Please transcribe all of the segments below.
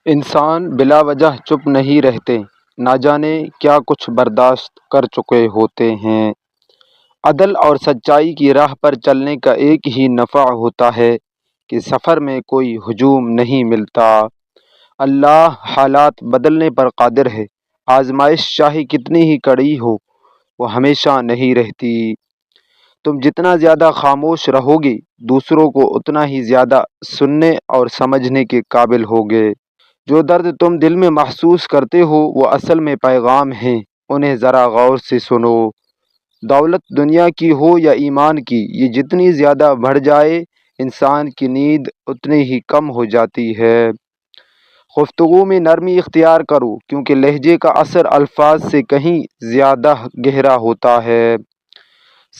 انسان بلا وجہ چپ نہیں رہتے، نہ جانے کیا کچھ برداشت کر چکے ہوتے ہیں۔ عدل اور سچائی کی راہ پر چلنے کا ایک ہی نفع ہوتا ہے کہ سفر میں کوئی ہجوم نہیں ملتا۔ اللہ حالات بدلنے پر قادر ہے۔ آزمائش چاہے کتنی ہی کڑی ہو، وہ ہمیشہ نہیں رہتی۔ تم جتنا زیادہ خاموش رہو گے، دوسروں کو اتنا ہی زیادہ سننے اور سمجھنے کے قابل ہوگے۔ جو درد تم دل میں محسوس کرتے ہو وہ اصل میں پیغام ہیں، انہیں ذرا غور سے سنو۔ دولت دنیا کی ہو یا ایمان کی، یہ جتنی زیادہ بڑھ جائے انسان کی نیند اتنی ہی کم ہو جاتی ہے۔ گفتگو میں نرمی اختیار کرو، کیونکہ لہجے کا اثر الفاظ سے کہیں زیادہ گہرا ہوتا ہے۔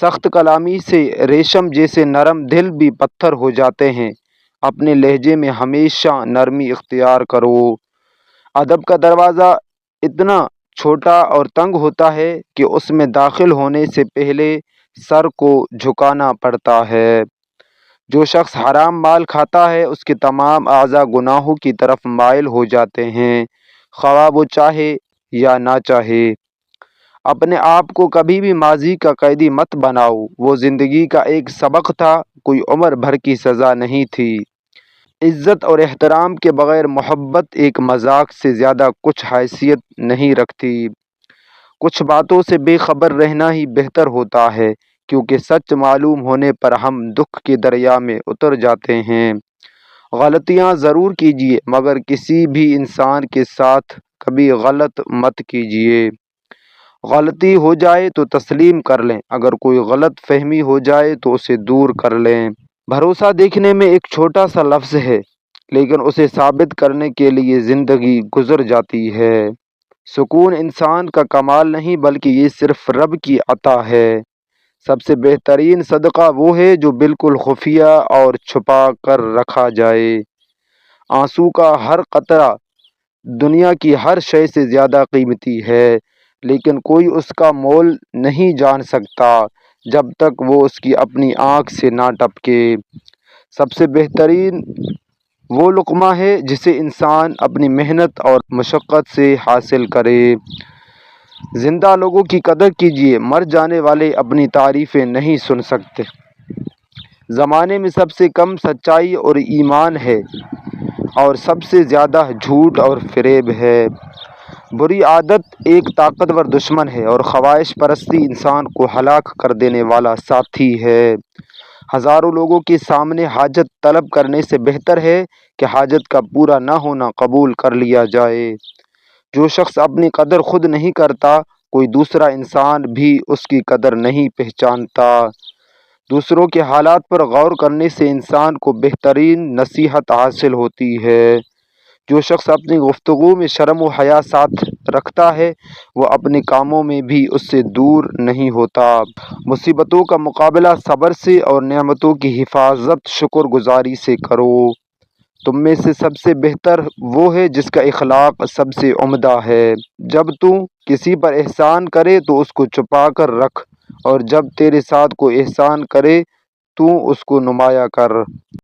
سخت کلامی سے ریشم جیسے نرم دل بھی پتھر ہو جاتے ہیں۔ اپنے لہجے میں ہمیشہ نرمی اختیار کرو۔ ادب کا دروازہ اتنا چھوٹا اور تنگ ہوتا ہے کہ اس میں داخل ہونے سے پہلے سر کو جھکانا پڑتا ہے۔ جو شخص حرام مال کھاتا ہے اس کے تمام اعضاء گناہوں کی طرف مائل ہو جاتے ہیں، خواہ وہ چاہے یا نہ چاہے۔ اپنے آپ کو کبھی بھی ماضی کا قیدی مت بناؤ، وہ زندگی کا ایک سبق تھا، کوئی عمر بھر کی سزا نہیں تھی۔ عزت اور احترام کے بغیر محبت ایک مذاق سے زیادہ کچھ حیثیت نہیں رکھتی۔ کچھ باتوں سے بے خبر رہنا ہی بہتر ہوتا ہے، کیونکہ سچ معلوم ہونے پر ہم دکھ کے دریا میں اتر جاتے ہیں۔ غلطیاں ضرور کیجیے، مگر کسی بھی انسان کے ساتھ کبھی غلط مت کیجیے۔ غلطی ہو جائے تو تسلیم کر لیں، اگر کوئی غلط فہمی ہو جائے تو اسے دور کر لیں۔ بھروسہ دیکھنے میں ایک چھوٹا سا لفظ ہے، لیکن اسے ثابت کرنے کے لیے زندگی گزر جاتی ہے۔ سکون انسان کا کمال نہیں، بلکہ یہ صرف رب کی عطا ہے۔ سب سے بہترین صدقہ وہ ہے جو بالکل خفیہ اور چھپا کر رکھا جائے۔ آنسو کا ہر قطرہ دنیا کی ہر شے سے زیادہ قیمتی ہے، لیکن کوئی اس کا مول نہیں جان سکتا جب تک وہ اس کی اپنی آنکھ سے نہ ٹپکے۔ سب سے بہترین وہ لقمہ ہے جسے انسان اپنی محنت اور مشقت سے حاصل کرے۔ زندہ لوگوں کی قدر کیجیے، مر جانے والے اپنی تعریفیں نہیں سن سکتے۔ زمانے میں سب سے کم سچائی اور ایمان ہے، اور سب سے زیادہ جھوٹ اور فریب ہے۔ بری عادت ایک طاقتور دشمن ہے، اور خواہش پرستی انسان کو ہلاک کر دینے والا ساتھی ہے۔ ہزاروں لوگوں کے سامنے حاجت طلب کرنے سے بہتر ہے کہ حاجت کا پورا نہ ہونا قبول کر لیا جائے۔ جو شخص اپنی قدر خود نہیں کرتا، کوئی دوسرا انسان بھی اس کی قدر نہیں پہچانتا۔ دوسروں کے حالات پر غور کرنے سے انسان کو بہترین نصیحت حاصل ہوتی ہے۔ جو شخص اپنی گفتگو میں شرم و حیا ساتھ رکھتا ہے، وہ اپنے کاموں میں بھی اس سے دور نہیں ہوتا۔ مصیبتوں کا مقابلہ صبر سے اور نعمتوں کی حفاظت شکر گزاری سے کرو۔ تم میں سے سب سے بہتر وہ ہے جس کا اخلاق سب سے عمدہ ہے۔ جب تو کسی پر احسان کرے تو اس کو چھپا کر رکھ، اور جب تیرے ساتھ کوئی احسان کرے تو اس کو نمایاں کر۔